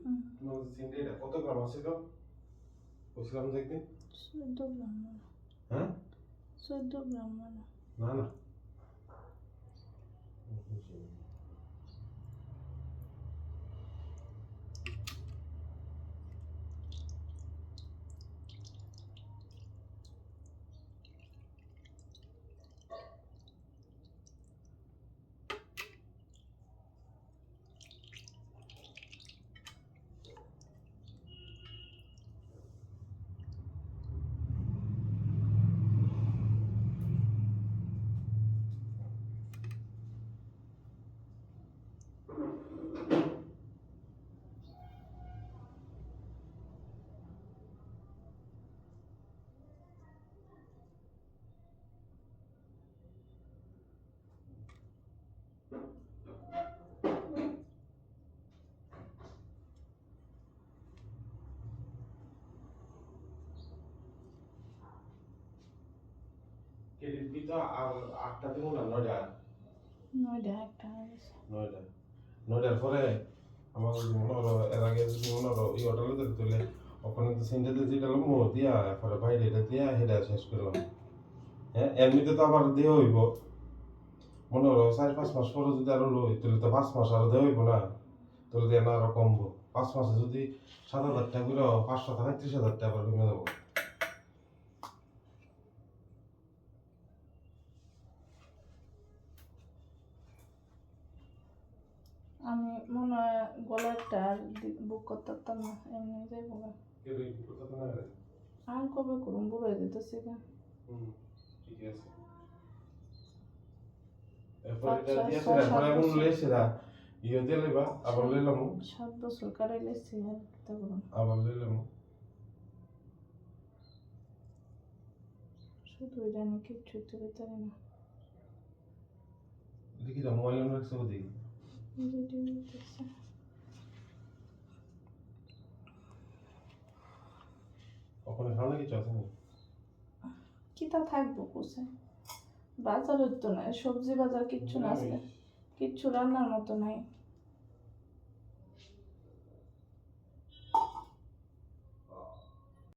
তোমাদের সিন্ডি এটা কত গ্রাম আছিল বুঝলাম যে একদিন 14 গ্রাম হ্যাঁ 14 গ্রাম না না কেডিপি তো আর 8টা দিন না 9টা 9টা একটা আছে 9টার পরে আমার মনে হলো এর আগে যদি মনে হলো এই হোটেলে যেতে তুলে ওখানে তো সিন্ডিতে যেটা মো দিয়া পরে বাইরে এটা দিয়া হেডা শেষ করলাম হ্যাঁ এমনিতে তো আবার দেওয়া হইব মনে হলো 4-5 মাস পরে যদি আরো লই তাহলে তো 5 মাস আরো দেওয়া হইব না তাহলে দিয়ে না আরো কমবো 5 মাসে যদি 7,000 টাকা করে 500 টাকা 30,000 টাকা করে কমে যাবো আমি মনে হয় গলাটা আর বুক করতে পারতাম না এমনি যাইব আর কবে করুন বুড়ো হয়ে যেতেছে গা ঠিক আছে এরপরে এটা দিয়ে সেরা পরে এমন লইছিরা ইয়ে দিয়ে লইবা আবার লইলাম 7 বছর কাটাইলেছি আর তা করুন আবার লইলাম শুধু জানি কিচ্ছু তো পারি না দেখি না মোবাইল নাম্বার রাখছে ওদি ভিডিও দেখতেছে ওখানে খাওয়া কিছু আছে না কিতা থাকবো কোসে বাজার হতো না সবজি বাজার কিচ্ছু না আসলে কিচ্ছু রান্নার মতো নাই